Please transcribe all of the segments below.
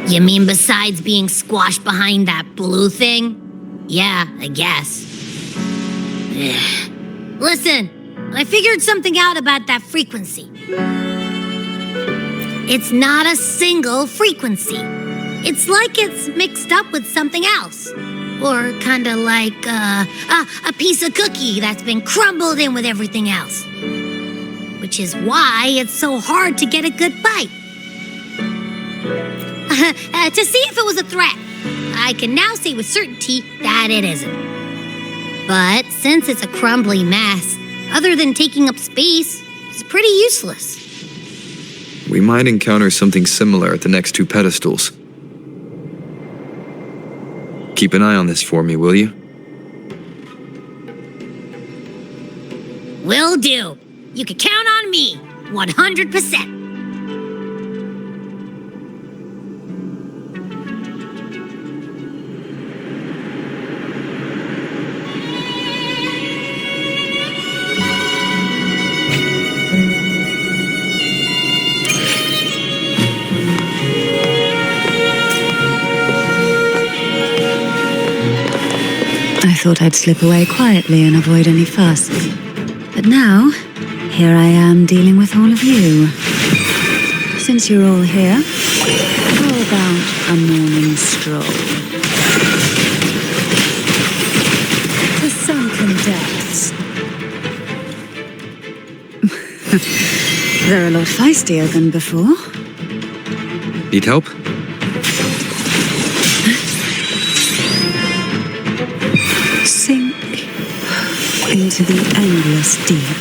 You mean besides being squashed behind that blue thing? Yeah, I guess. Listen, I figured something out about that frequency. It's not a single frequency. It's like it's mixed up with something else. Or kinda like a piece of cookie that's been crumbled in with everything else. Which is why it's so hard to get a good bite. To see if it was a threat, I can now say with certainty that it isn't. But since it's a crumbly mess, other than taking up space, it's pretty useless. We might encounter something similar at the next two pedestals. Keep an eye on this for me, will you? Will do. You can count on me, 100%. I thought I'd slip away quietly and avoid any fuss. But now, here I am dealing with all of you. Since you're all here, how about a morning stroll? The sunken depths. They're a lot feistier than before. Need help? Sink into the endless deep.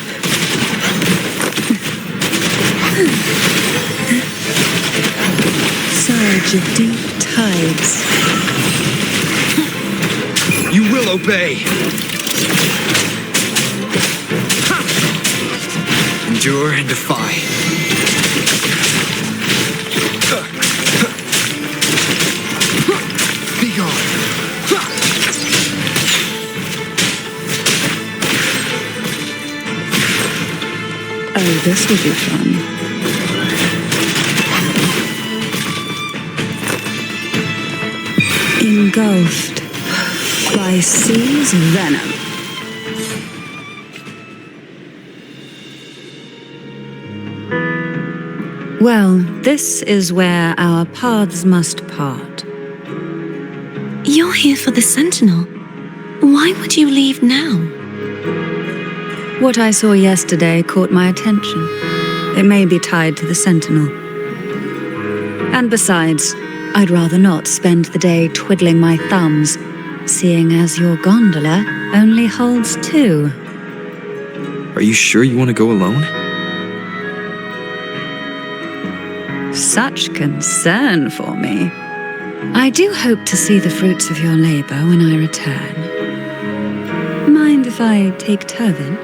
Surge of deep tides. You will obey! Endure and defy. Be gone. Oh, this will be fun. Engulfed by sea's venom. Well, this is where our paths must part. You're here for the Sentinel. Why would you leave now? What I saw yesterday caught my attention. It may be tied to the Sentinel. And besides, I'd rather not spend the day twiddling my thumbs, seeing as your gondola only holds 2. Are you sure you want to go alone? Such concern for me. I do hope to see the fruits of your labor when I return. Mind if I take Turvin?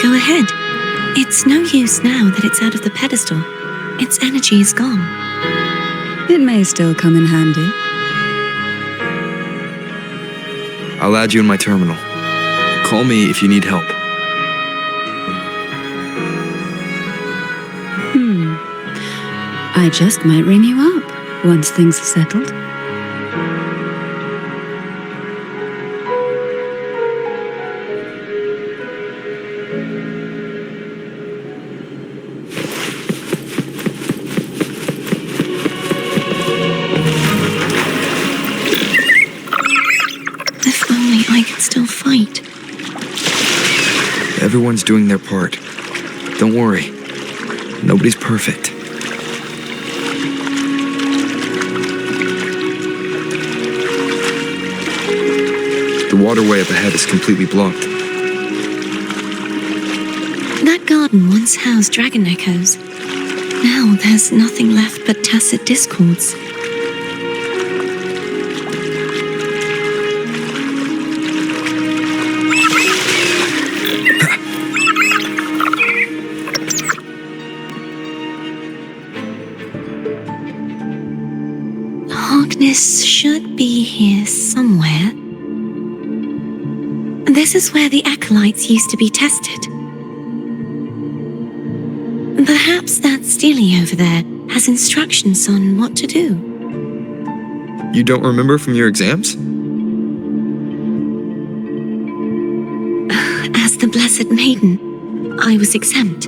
Go ahead. It's no use now that it's out of the pedestal. Its energy is gone. It may still come in handy. I'll add you in my terminal. Call me if you need help. I just might ring you up once things are settled. If only I could still fight. Everyone's doing their part. Don't worry. Nobody's perfect. The waterway up ahead is completely blocked. That garden once housed dragon echoes. Now there's nothing left but tacit discords. Darkness should be here somewhere. This is where the acolytes used to be tested. Perhaps that Steely over there has instructions on what to do. You don't remember from your exams? As the Blessed Maiden, I was exempt.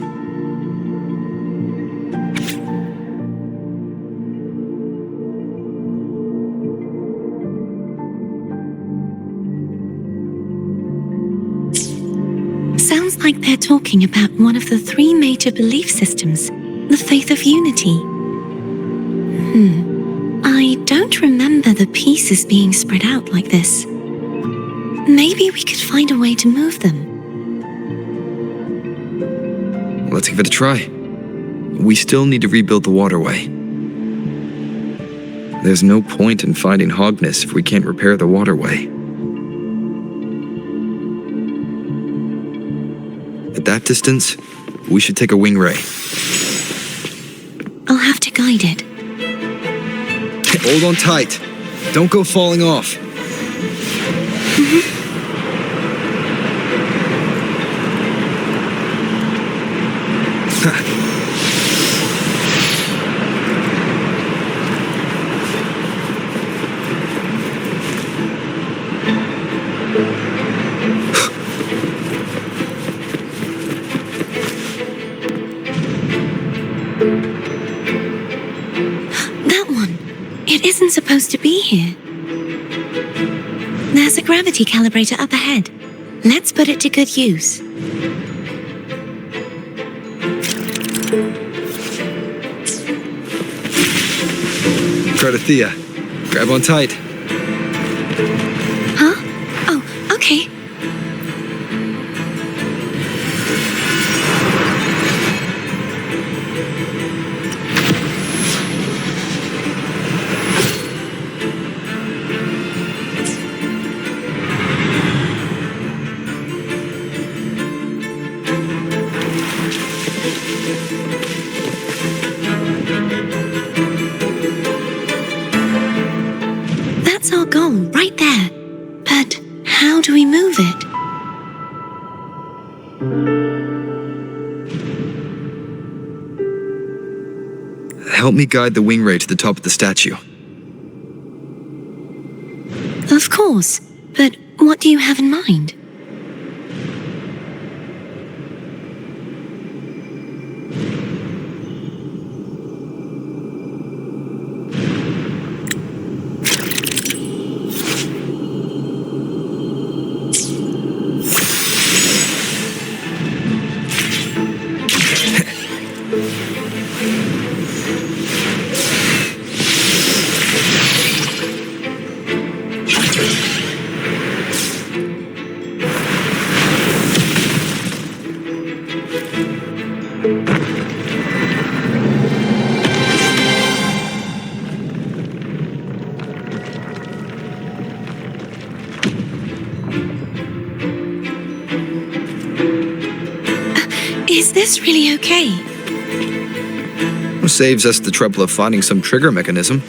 Sounds like they're talking about one of the three major belief systems, the faith of unity. I don't remember the pieces being spread out like this. Maybe we could find a way to move them. Let's give it a try. We still need to rebuild the waterway. There's no point in fighting Hogness if we can't repair the waterway. At that distance, we should take a wing ray. I'll have to guide it. Hold on tight. Don't go falling off. That one. It isn't supposed to be here. There's a gravity calibrator up ahead. Let's put it to good use. Cartethyia, grab on tight. Huh? Oh, okay. That's our goal, right there. But how do we move it? Help me guide the wing ray to the top of the statue. Of course, but what do you have in mind? Is this really okay? Saves us the trouble of finding some trigger mechanism.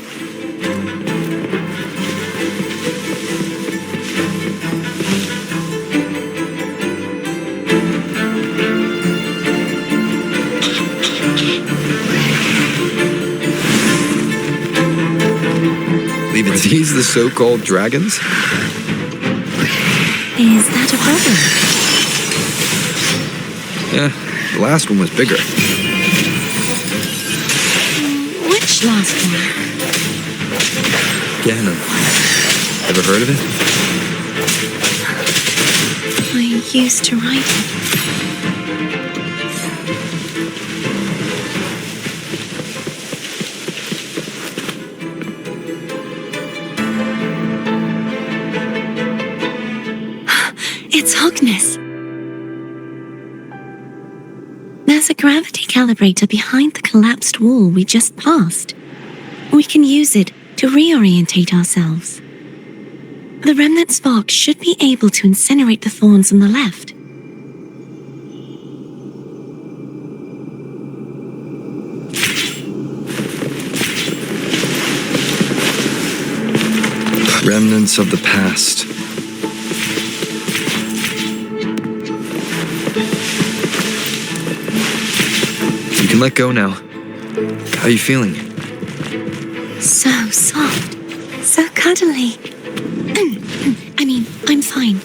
Are these the so-called dragons? Is that a problem? Yeah, the last one was bigger. Which last one? Ganon. Ever heard of it? I used to write it. It's Hogness. There's a gravity calibrator behind the collapsed wall we just passed. We can use it to reorientate ourselves. The remnant spark should be able to incinerate the thorns on the left. Remnants of the past. You can let go now. How are you feeling? So soft. So cuddly. I'm fine.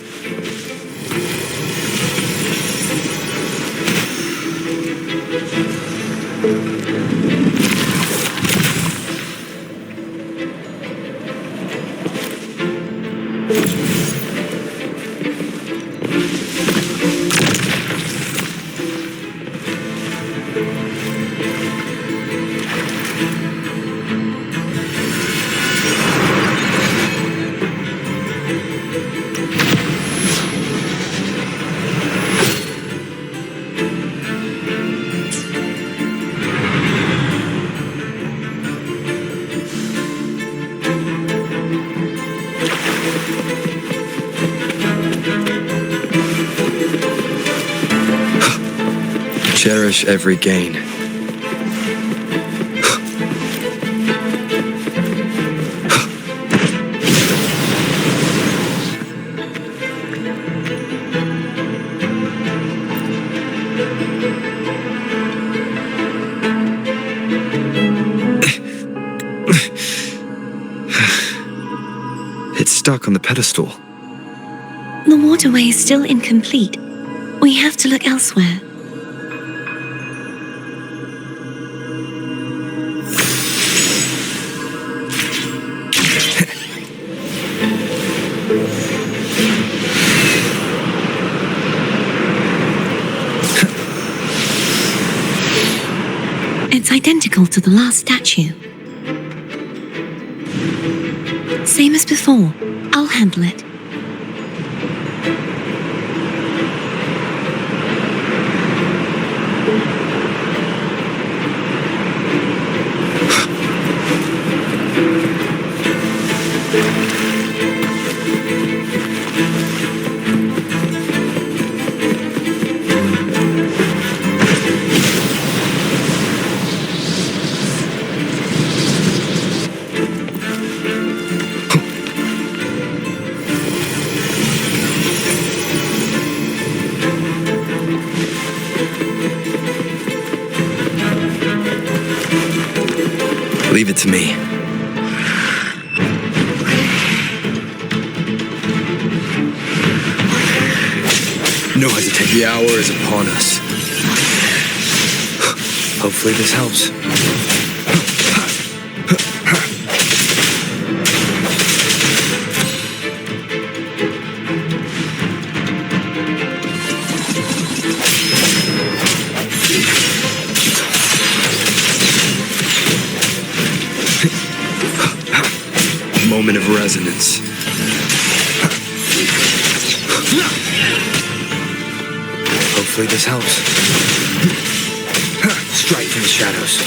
Cherish every gain. It's stuck on the pedestal. The waterway is still incomplete. We have to look elsewhere. It's identical to the last statue. Same as before. I'll handle it. Leave it to me. No hesitation. The hour is upon us. Hopefully this helps. Moment of resonance. Hopefully this helps. Strike from the shadows.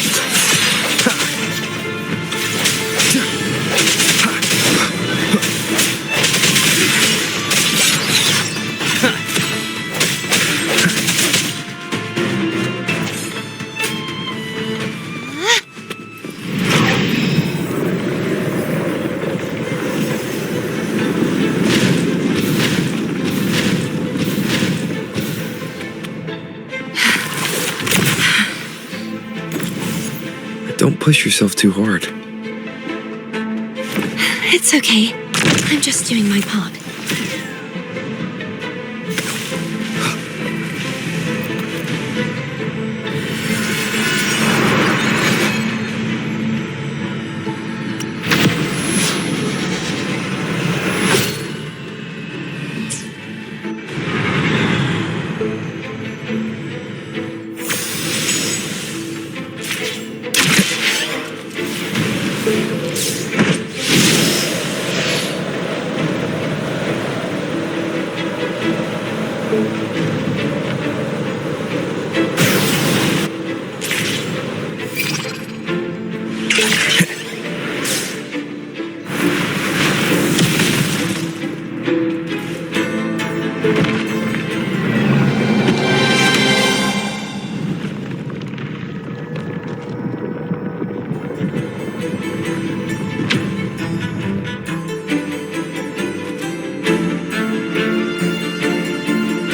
Don't push yourself too hard. It's okay. I'm just doing my part.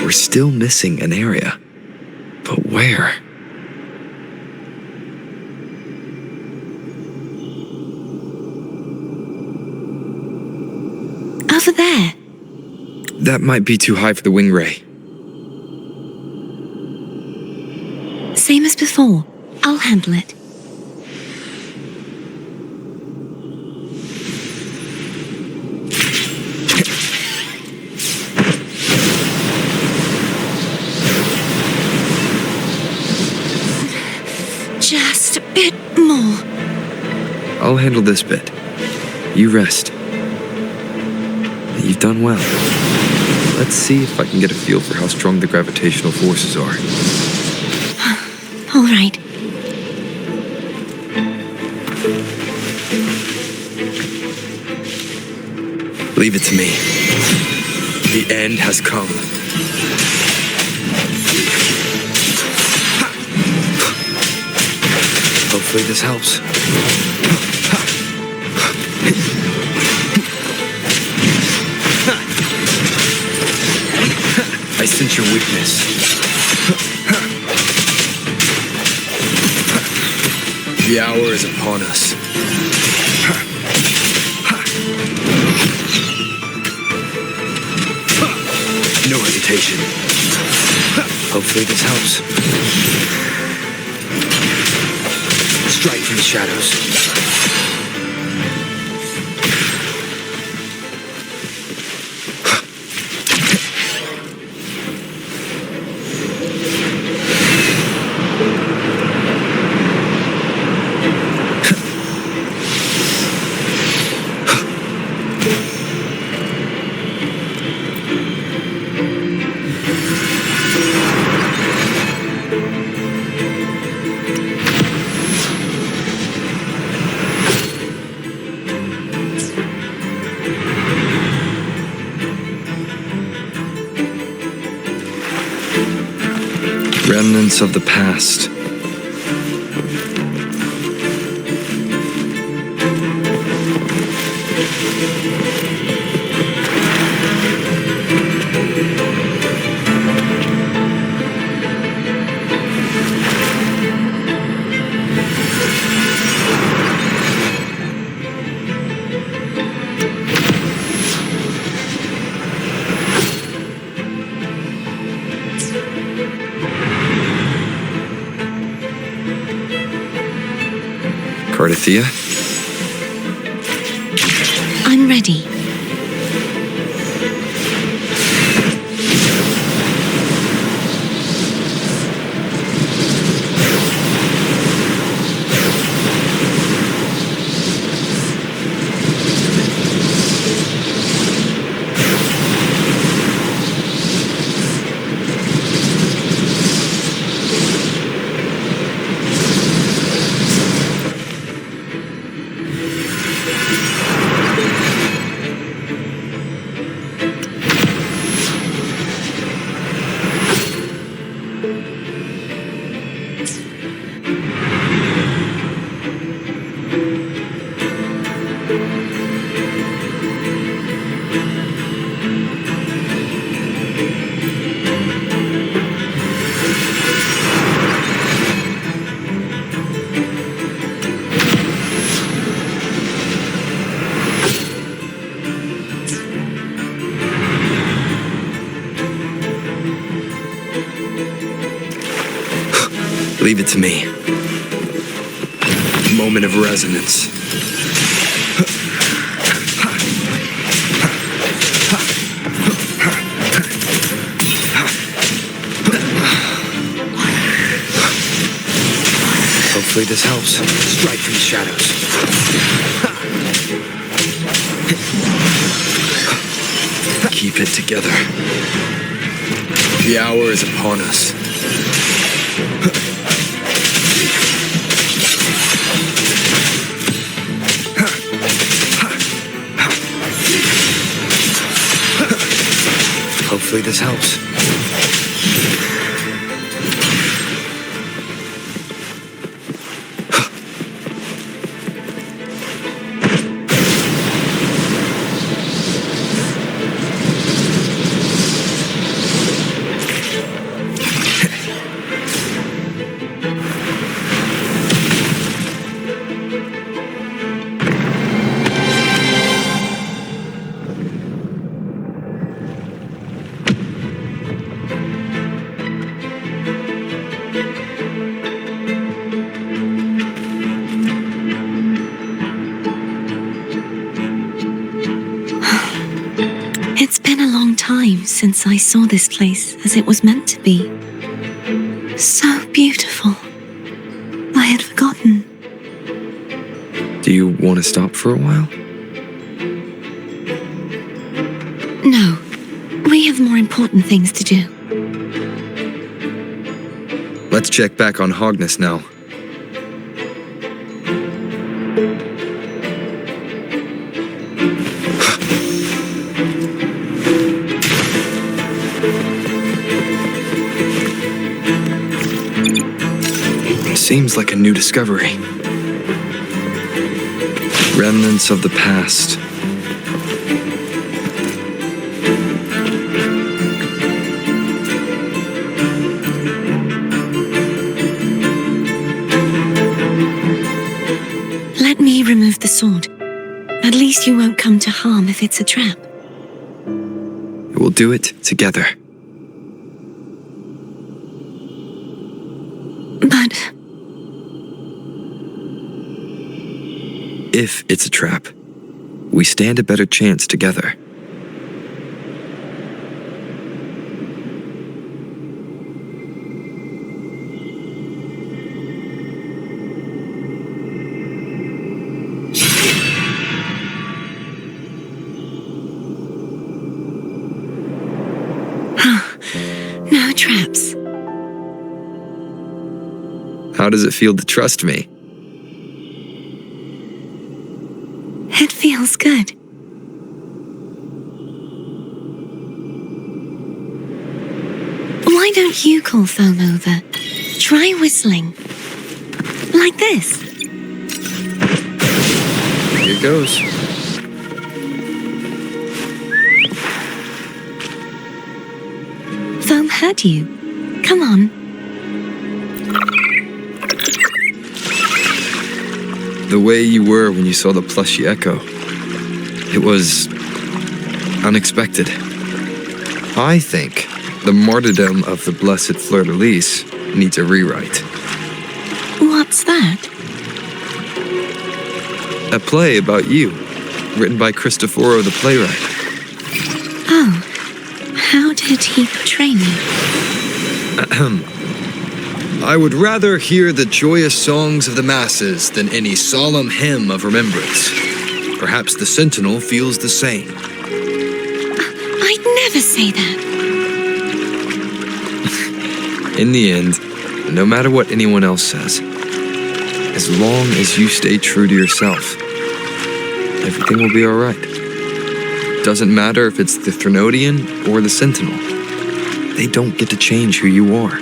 We're still missing an area. But where? there? That might be too high for the wing ray. Same as before. I'll handle it. Just a bit more. I'll handle this bit. You rest. You've done well. Let's see if I can get a feel for how strong the gravitational forces are. All right. Leave it to me. The end has come. Hopefully this helps. I sense your weakness. The hour is upon us. No hesitation. Hopefully this helps. Strike from the shadows. Remnants of the past. Cartethyia? I'm ready. Leave it to me. Moment of resonance. Hopefully this helps. Strike from the shadows. Keep it together. The hour is upon us. Hopefully this helps. since I saw this place as it was meant to be. So beautiful. I had forgotten. Do you want to stop for a while? No, we have more important things to do. Let's check back on Hogness now. Seems like a new discovery. Remnants of the past. Let me remove the sword. At least you won't come to harm if it's a trap. We'll do it together. But if it's a trap, we stand a better chance together. no traps. How does it feel to trust me? It feels good. Why don't you call Foam over? Try whistling. Like this. Here goes. Foam heard you. Come on. The way you were when you saw the plushy echo. It was unexpected. I think the martyrdom of the blessed fleur-de-lis needs a rewrite. What's that? A play about you, written by Cristoforo the playwright. Oh, how did he portray me? I would rather hear the joyous songs of the masses than any solemn hymn of remembrance. Perhaps the Sentinel feels the same. I'd never say that. In the end, no matter what anyone else says, as long as you stay true to yourself, everything will be all right. Doesn't matter if it's the Threnodian or the Sentinel. They don't get to change who you are.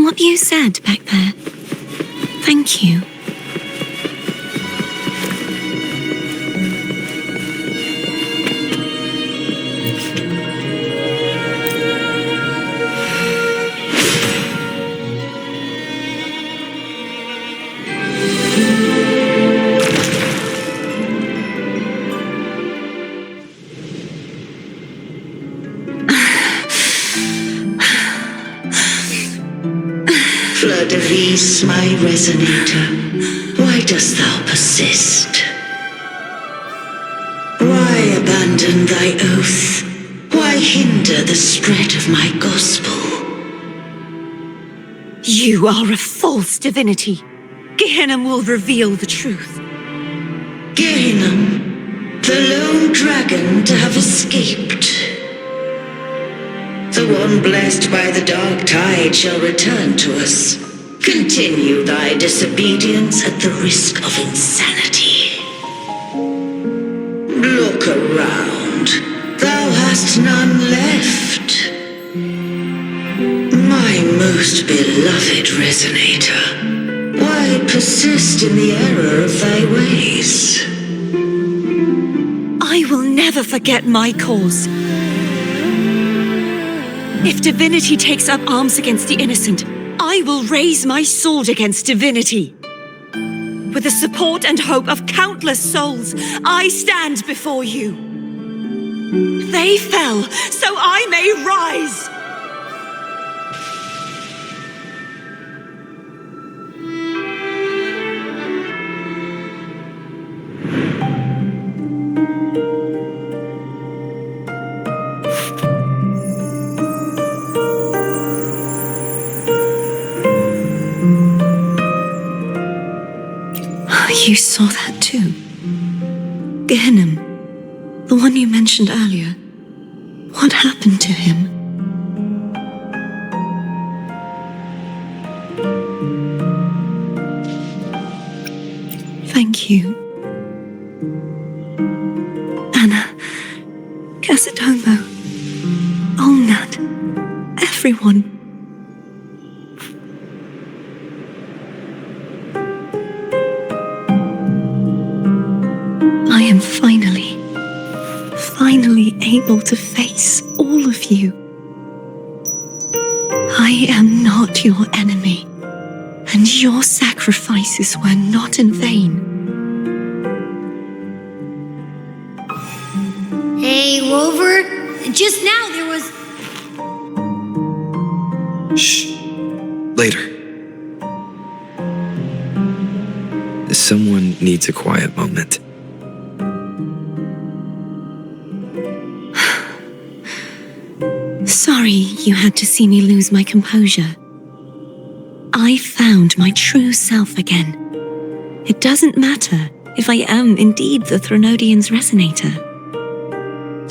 What you said back there. Thank you. Fleur-de-lis, my resonator, why dost thou persist? Why abandon thy oath? Why hinder the spread of my gospel? You are a false divinity. Gehenna will reveal the truth. Gehenna, the lone dragon to have escaped. The one blessed by the dark tide shall return to us. Continue thy disobedience at the risk of insanity. Look around. Thou hast none left. My most beloved resonator, why persist in the error of thy ways? I will never forget my cause. If divinity takes up arms against the innocent, I will raise my sword against divinity. With the support and hope of countless souls, I stand before you. They fell, so I may rise! You saw that too? Gehenna, the one you mentioned earlier. What happened to him? Thank you. Anna, Casitomo, Olnat, everyone. I am finally able to face all of you. I am not your enemy, and your sacrifices were not in vain. Hey, Rover, just now there was... Shh. Later. Someone needs a quiet moment. Sorry you had to see me lose my composure. I found my true self again. It doesn't matter if I am indeed the Threnodian's resonator,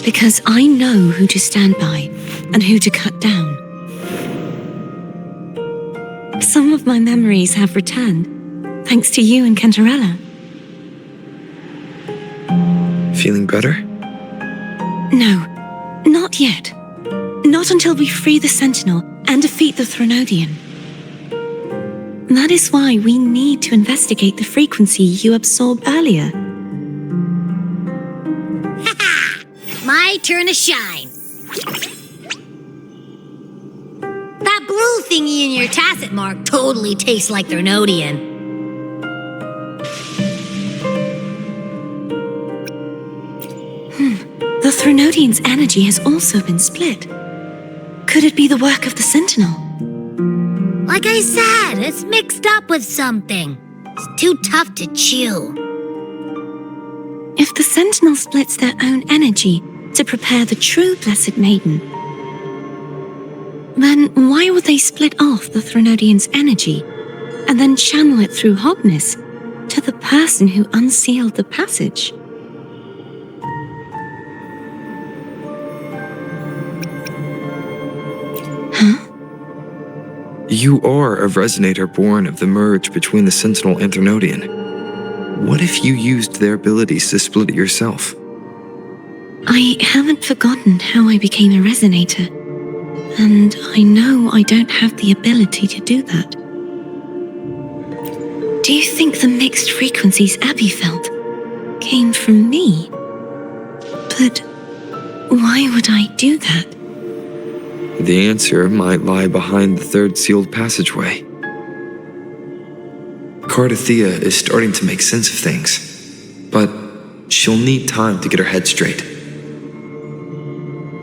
because I know who to stand by and who to cut down. Some of my memories have returned, thanks to you and Cantarella. Feeling better? No, not yet. Not until we free the Sentinel and defeat the Threnodian. That is why we need to investigate the frequency you absorbed earlier. My turn to shine. That blue thingy in your tacit mark totally tastes like Threnodian. The Threnodian's energy has also been split. Could it be the work of the Sentinel? Like I said, it's mixed up with something. It's too tough to chew. If the Sentinel splits their own energy to prepare the true Blessed Maiden, then why would they split off the Threnodian's energy and then channel it through Hognis to the person who unsealed the passage? You are a resonator born of the merge between the Sentinel and Threnodian. What if you used their abilities to split it yourself? I haven't forgotten how I became a resonator, and I know I don't have the ability to do that. Do you think the mixed frequencies Abby felt came from me? But why would I do that? The answer might lie behind the third sealed passageway. Cartethyia is starting to make sense of things, but she'll need time to get her head straight.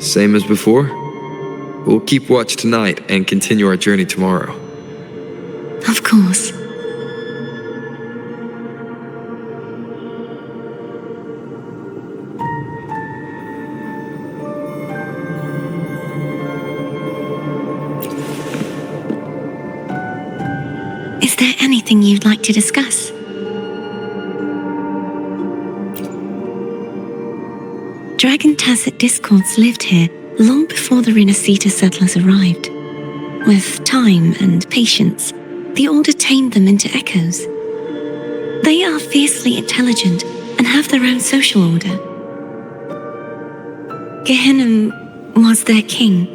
Same as before, we'll keep watch tonight and continue our journey tomorrow. Of course. Is there anything you'd like to discuss? Dragon Tacet discords lived here long before the Renacita settlers arrived. With time and patience, the Order tamed them into echoes. They are fiercely intelligent and have their own social order. Gehenna was their king,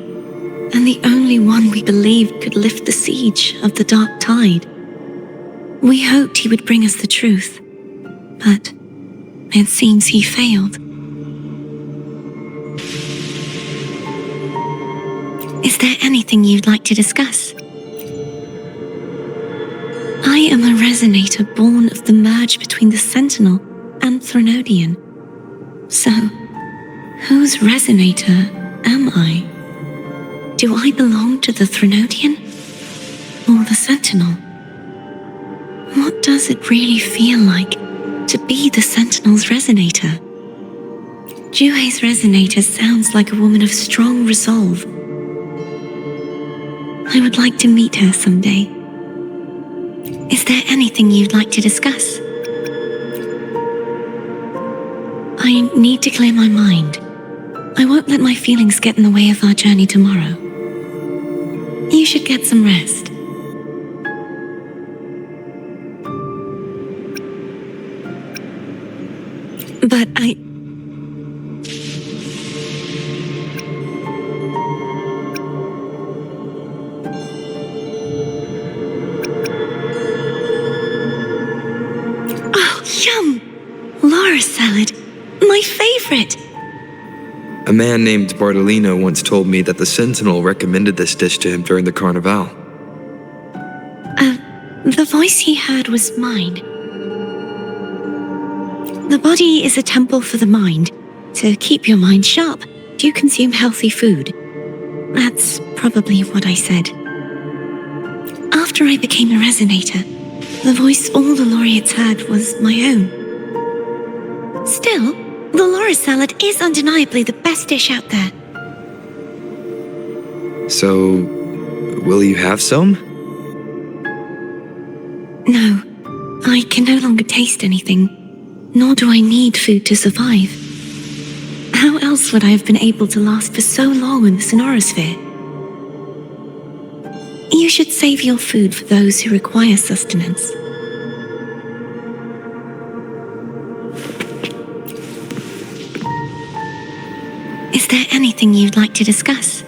and the only one we believed could lift the siege of the Dark Tide. We hoped he would bring us the truth, but it seems he failed. Is there anything you'd like to discuss? I am a resonator born of the merge between the Sentinel and Threnodian. So, Whose resonator am I? Do I belong to the Threnodian or the Sentinel? What does it really feel like to be the Sentinel's resonator? Juhe's resonator sounds like a woman of strong resolve. I would like to meet her someday. Is there anything you'd like to discuss? I need to clear my mind. I won't let my feelings get in the way of our journey tomorrow. You should get some rest. But Oh, yum! Laura salad. My favorite! A man named Bartolino once told me that the Sentinel recommended this dish to him during the Carnival. The voice he heard was mine. The body is a temple for the mind. To keep your mind sharp, you consume healthy food. That's probably what I said. After I became a resonator, the voice all the laureates heard was my own. Still, the Laura salad is undeniably the best dish out there. So, will you have some? No, I can no longer taste anything, nor do I need food to survive. How else would I have been able to last for so long in the sonorosphere? You should save your food for those who require sustenance. Is there anything you'd like to discuss?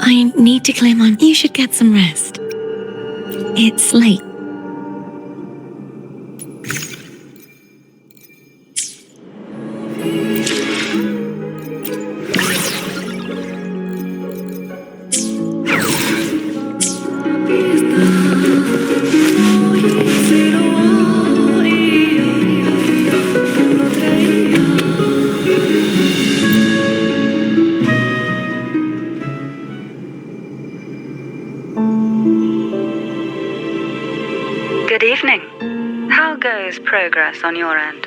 I need to clear my... You should get some rest. It's late. Good evening. How goes progress on your end?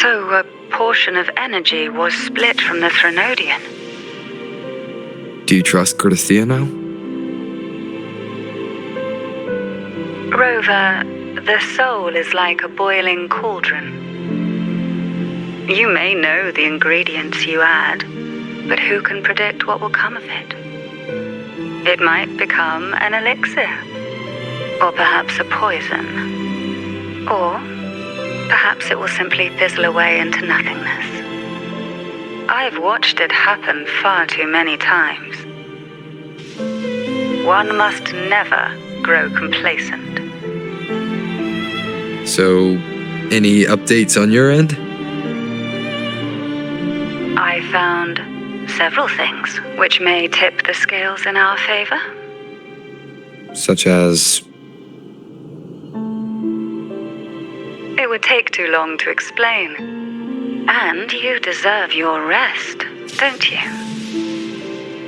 So, a portion of energy was split from the Threnodian. Do you trust Cartethyia now? Rover, the soul is like a boiling cauldron. You may know the ingredients you add, but who can predict what will come of it? It might become an elixir, or perhaps a poison, or perhaps it will simply fizzle away into nothingness. I've watched it happen far too many times. One must never grow complacent. So, any updates on your end? I found several things which may tip the scales in our favor. Such as... It would take too long to explain. And you deserve your rest, don't you?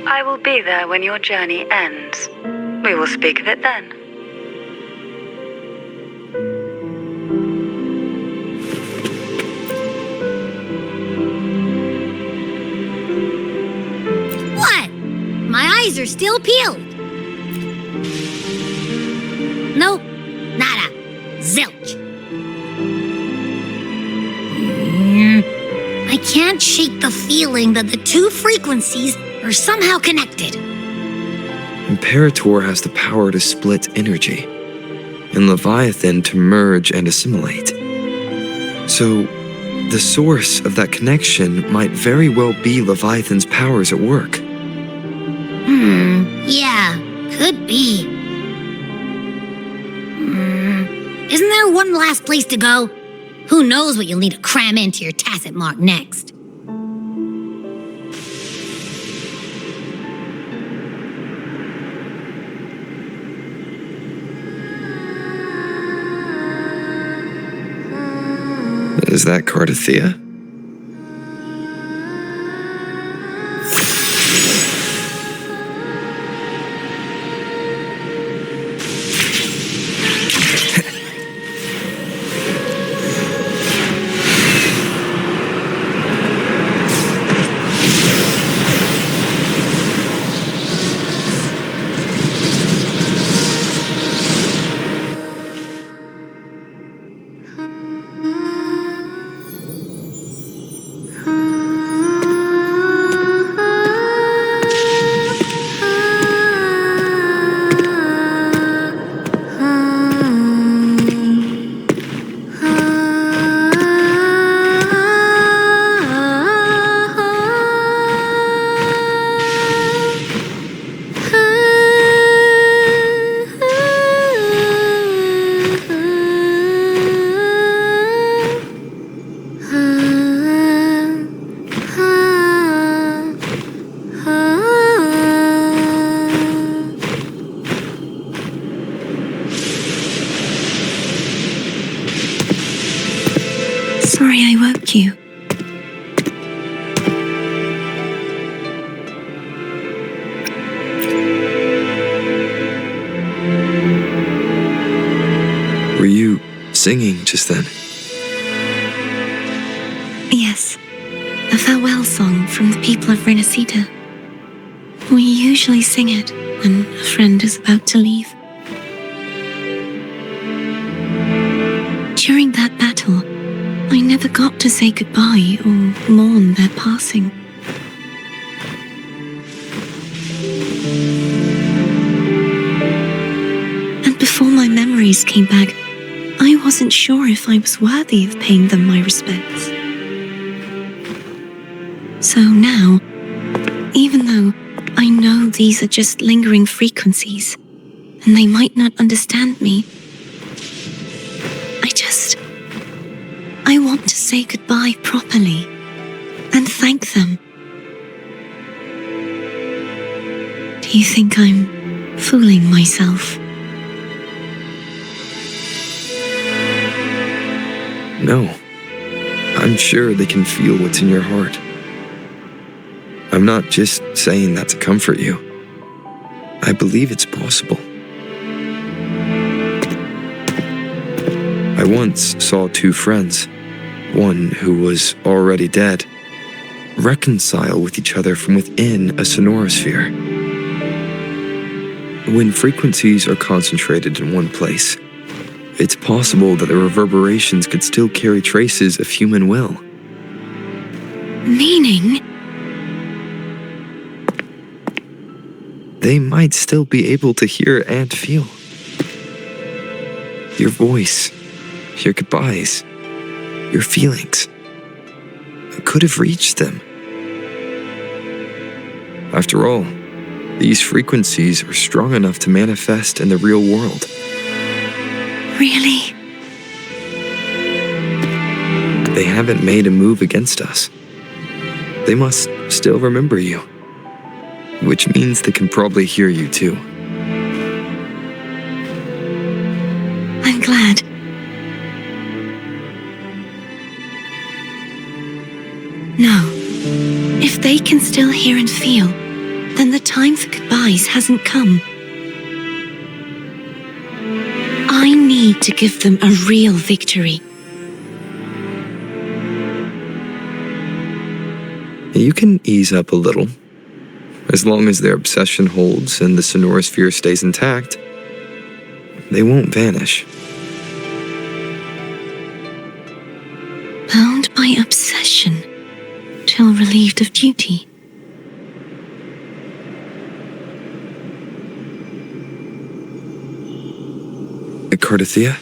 I will be there when your journey ends. We will speak of it then. What? My eyes are still peeled. Nope, nada, zilch. I can't shake the feeling that the two frequencies are somehow connected. Imperator has the power to split energy, and Leviathan to merge and assimilate. So, the source of that connection might very well be Leviathan's powers at work. Yeah, could be. Isn't there one last place to go? Who knows what you'll need to cram into your tacit mark next? Is that Cartethyia? Sorry I woke you. Were you singing just then? Yes, a farewell song from the people of Renacita. We usually sing it when a friend is about to leave. During that battle, I never got to say goodbye or mourn their passing. And before my memories came back, I wasn't sure if I was worthy of paying them my respects. So now, even though I know these are just lingering frequencies, and they might not understand me, I want to say goodbye properly and thank them. Do you think I'm fooling myself? No. I'm sure they can feel what's in your heart. I'm not just saying that to comfort you. I believe it's possible. I once saw two friends, one who was already dead, reconcile with each other from within a sonorosphere. When frequencies are concentrated in one place, it's possible that the reverberations could still carry traces of human will. Meaning? They might still be able to hear and feel. Your voice, your goodbyes, your feelings could have reached them. After all, these frequencies are strong enough to manifest in the real world. Really? They haven't made a move against us. They must still remember you, which means they can probably hear you too. I'm glad. No. If they can still hear and feel, then the time for goodbyes hasn't come. I need to give them a real victory. You can ease up a little. As long as their obsession holds and the sonorosphere stays intact, they won't vanish. Bound by obsession, till relieved of duty. Cartethyia?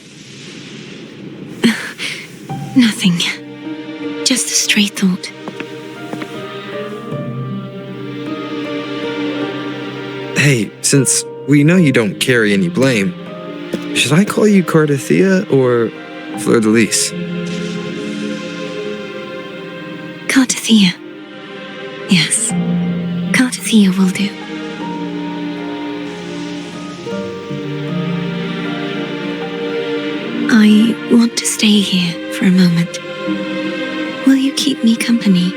Nothing. Just a stray thought. Hey, since we know you don't carry any blame, should I call you Cartethyia or Fleur-de-Lis? Cartethyia. Yes, Cartethyia will do. I want to stay here for a moment. keep me company.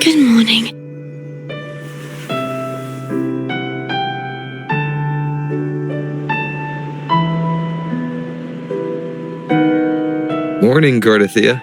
Good morning. Morning, Cartethyia.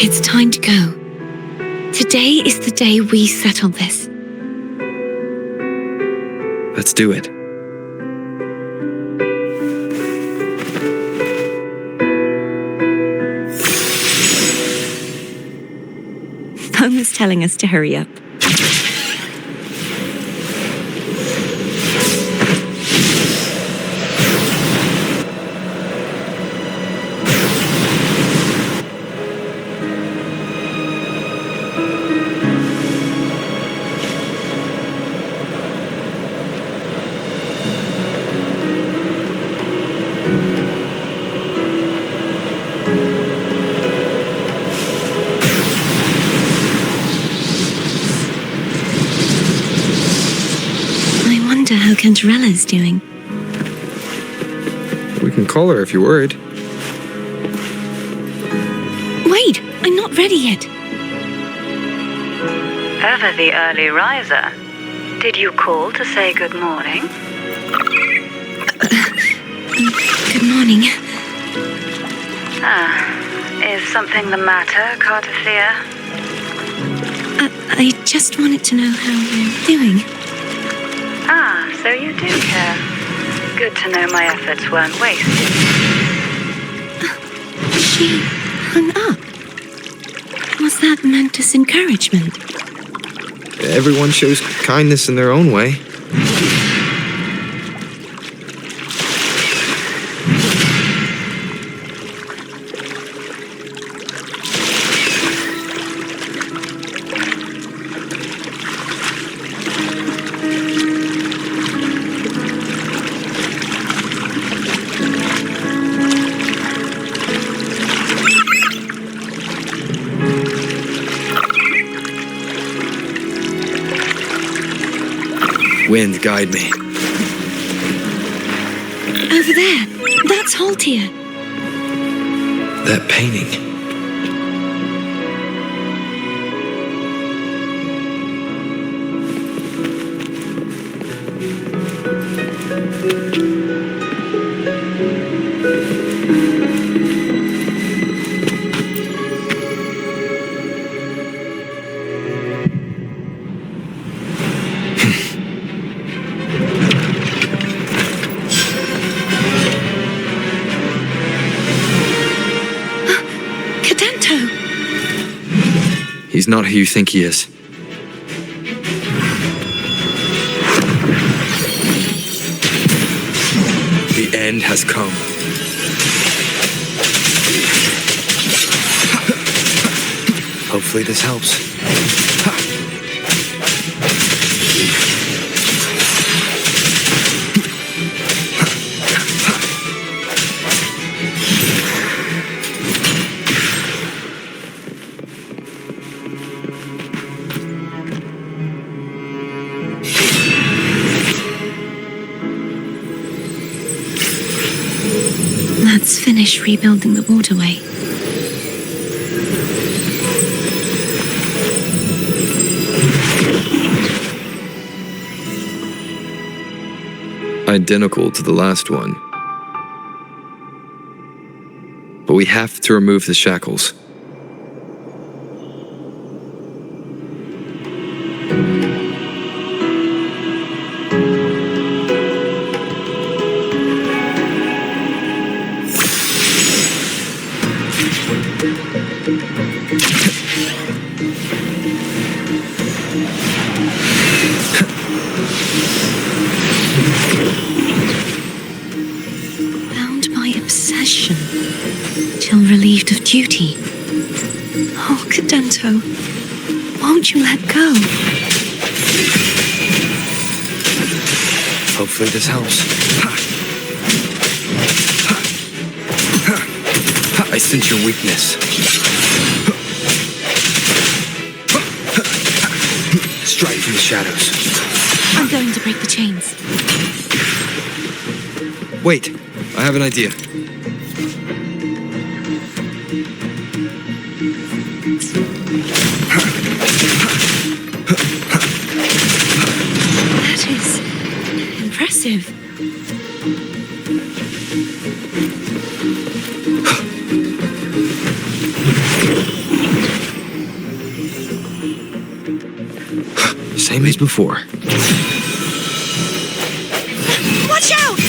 It's time to go. Today is the day we settle this. Let's do it. Phone is telling us to hurry up. How Cantarella's doing. We can call her if you're worried. Wait, I'm not ready yet. Ever the early riser. Did you call to say good morning? Good morning. Is something the matter, Cartethyia? I just wanted to know how you're doing. So you do care. Good to know my efforts weren't wasted. She hung up. Was that meant as encouragement? Everyone shows kindness in their own way. Wind, guide me. Over there. That's Haltia. That painting. He's not who you think he is. The end has come. Hopefully this helps. Let's finish rebuilding the waterway. identical to the last one. But we have to remove the shackles. Bound by obsession, till relieved of duty. Oh, Cadento, won't you let go? Hopefully this helps. I sense your weakness. Strike from the shadows. I'm going to break the chains. Wait, I have an idea. That is impressive. Same as before. Watch out!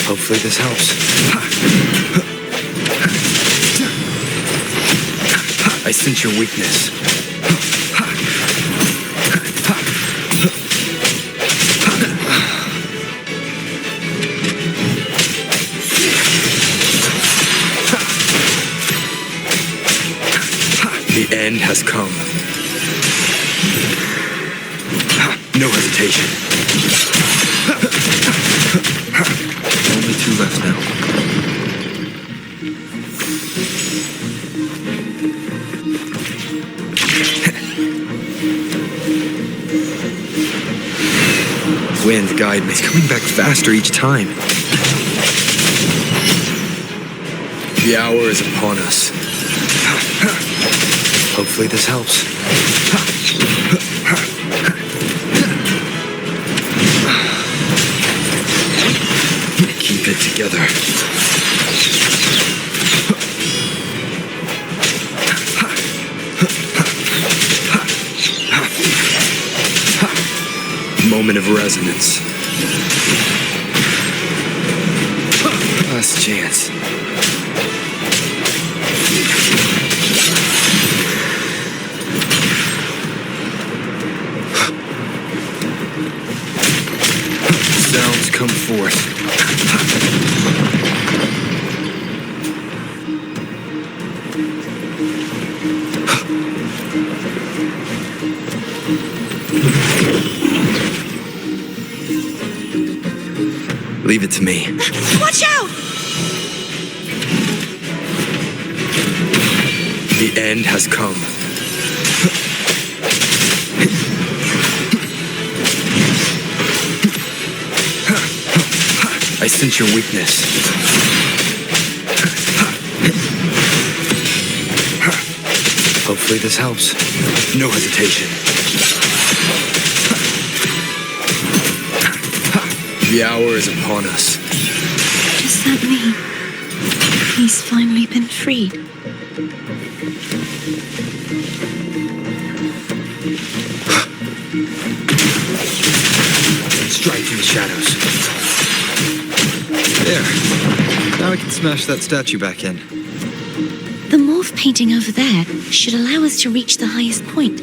Hopefully this helps. I sense your weakness. The end has come. No hesitation. Only two left now. Wind, guide me. It's coming back faster each time. The hour is upon us. Hopefully this helps. Keep it together. Moment of resonance. Last chance. Sounds come forth. Leave it to me. Watch out! The end has come. I sense your weakness. Hopefully this helps. No hesitation. The hour is upon us. Does that mean he's finally been freed? Strike from the shadows. There. Now I can smash that statue back in. The morph painting over there should allow us to reach the highest point.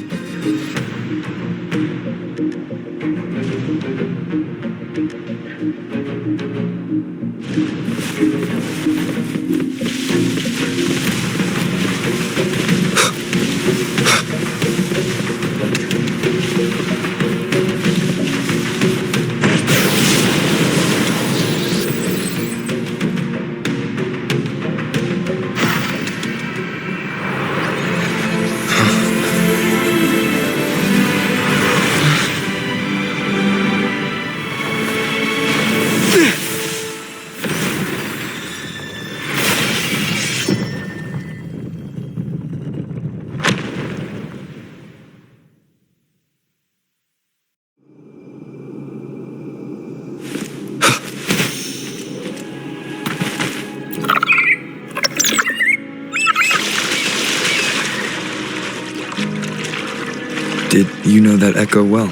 Did you know that echo well?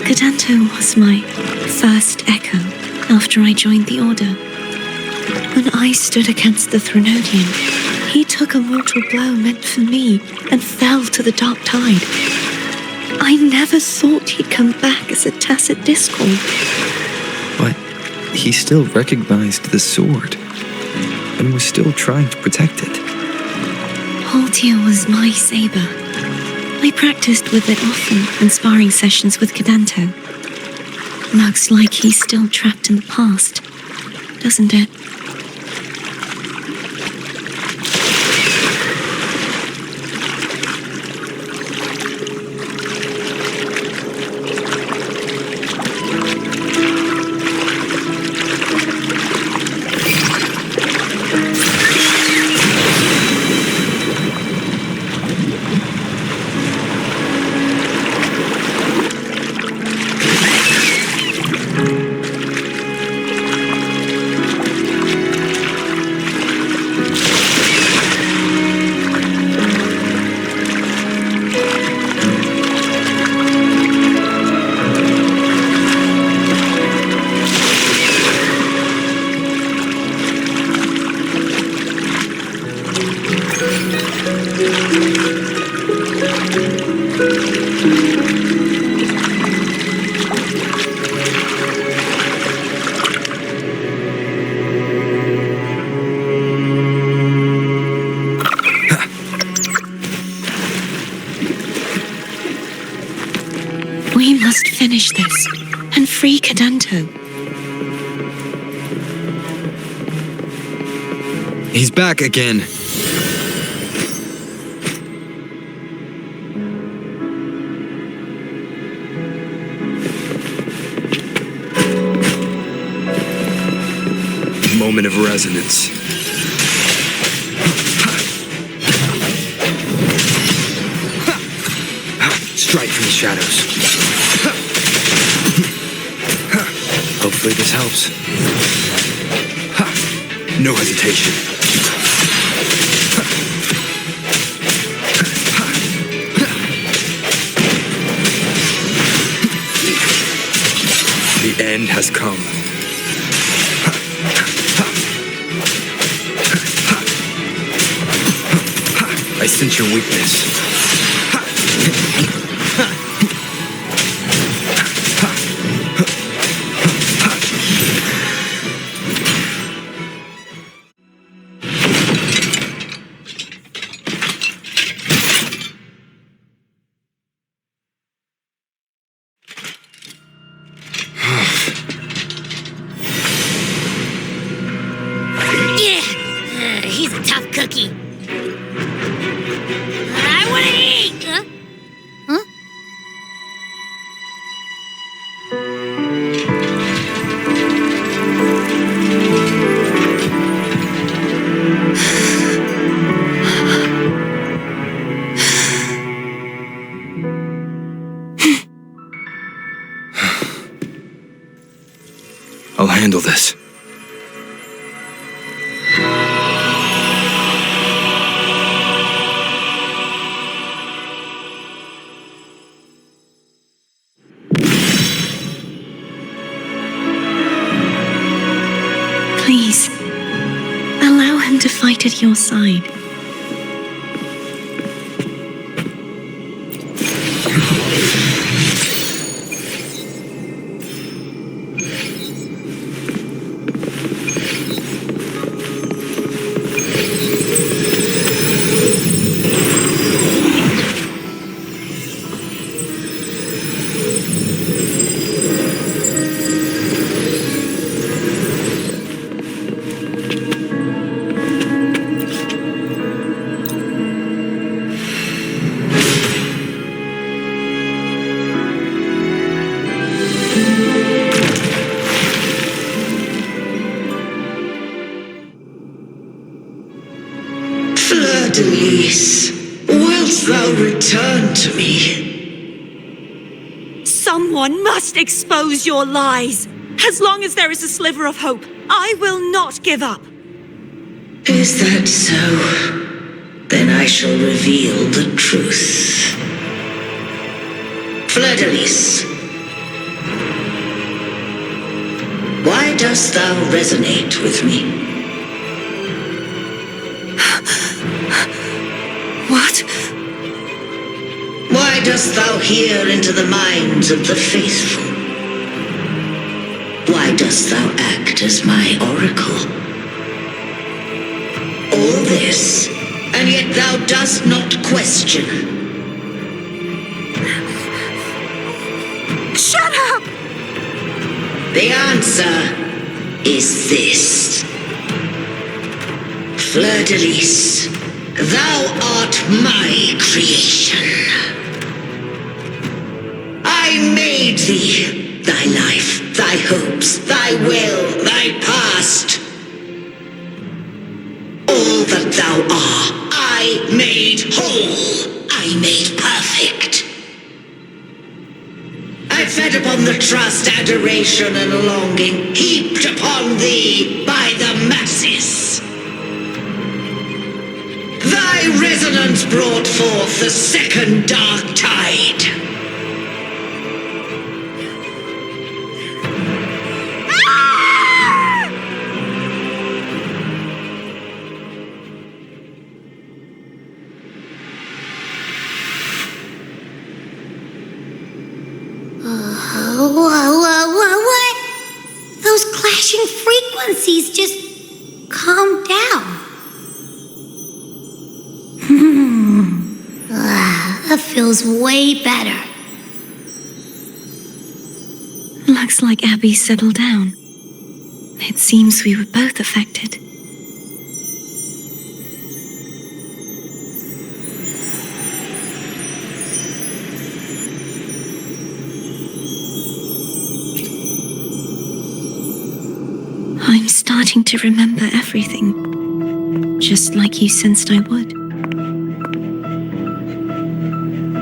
Cadento was my first echo after I joined the Order. When I stood against the Threnodian, he took a mortal blow meant for me and fell to the dark tide. I never thought he'd come back as a tacit discord. But he still recognized the sword and was still trying to protect it. Haltia was my saber. I practiced with it often in sparring sessions with Cadento. Looks like he's still trapped in the past, doesn't it? We must finish this and free Cadento. He's back again. Moment of resonance. Strike from the shadows. Hopefully this helps. No hesitation. The end has come. I sense your weakness. He's a tough cookie. I want to eat! Huh? I'll handle this. Please, allow him to fight at your side. Wilt thou return to me? Someone must expose your lies. As long as there is a sliver of hope, I will not give up. Is that so? Then I shall reveal the truth. Fleur-de-lis, why dost thou resonate with me? What? Why dost thou hear into the minds of the faithful? Why dost thou act as my oracle? All this, and yet thou dost not question. Shut up! The answer is this. Fleur-de-lis, thou art my creation. I made thee, thy life, thy hopes, thy will, thy past. All that thou art, I made whole, I made perfect. I fed upon the trust, adoration, and longing heaped upon thee by the masses. Thy resonance brought forth the second dark tide. What? Those clashing frequencies just calmed down. That feels way better. Looks like Abby settled down. It seems we were both affected. I'm starting to remember everything, just like you sensed I would.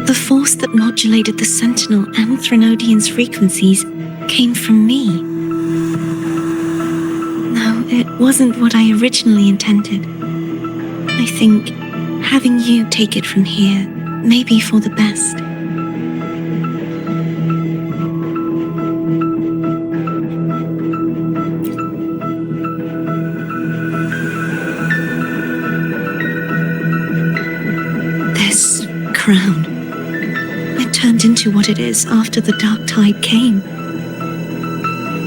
The force that modulated the Sentinel and Threnodian's frequencies came from me. No, it wasn't what I originally intended. I think having you take it from here may be for the best. This crown, it turned into what it is after the dark tide came.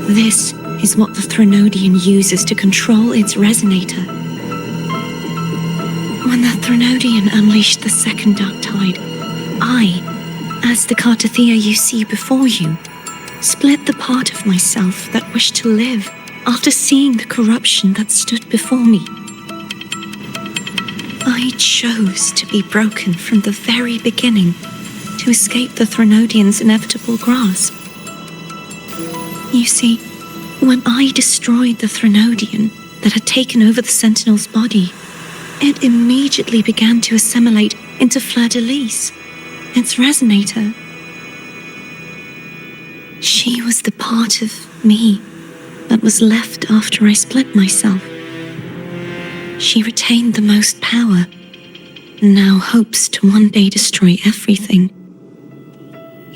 This is what the Threnodian uses to control its resonator. When the Threnodian unleashed the second dark tide, I, as the Cartethyia you see before you, split the part of myself that wished to live after seeing the corruption that stood before me. I chose to be broken from the very beginning to escape the Threnodian's inevitable grasp. You see, when I destroyed the Threnodian that had taken over the Sentinel's body, it immediately began to assimilate into Fleur-de-lis, its resonator. She was the part of me that was left after I split myself. She retained the most power, and now hopes to one day destroy everything,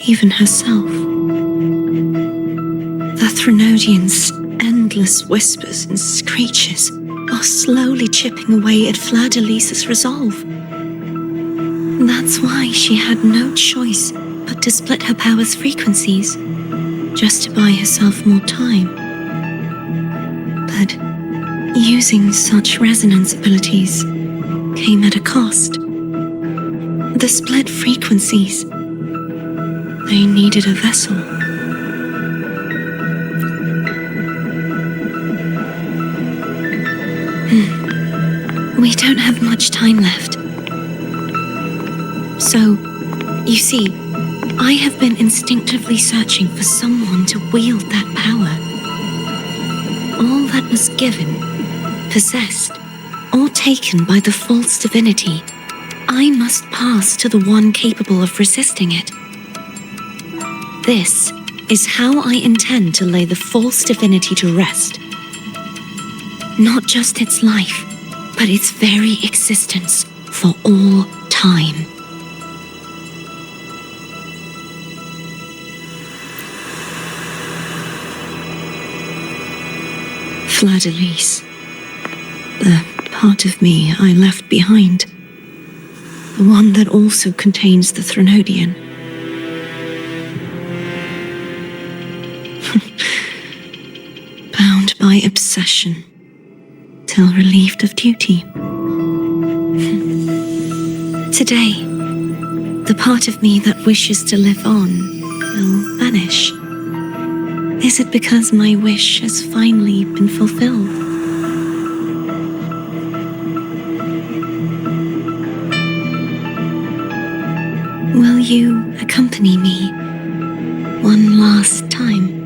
even herself. The Threnodian's endless whispers and screeches are slowly chipping away at Fleur-de-lis's resolve. That's why she had no choice but to split her power's frequencies, just to buy herself more time. But using such resonance abilities came at a cost. The split frequencies, they needed a vessel. We don't have much time left. So, you see, I have been instinctively searching for someone to wield that power. All that was given, possessed, or taken by the false divinity, I must pass to the one capable of resisting it. This is how I intend to lay the false divinity to rest. Not just its life, but its very existence for all time. Fleur-de-lis. The part of me I left behind. The one that also contains the Threnodian. Bound by obsession, till relieved of duty. Today, the part of me that wishes to live on will vanish. Is it because my wish has finally been fulfilled? Will you accompany me one last time?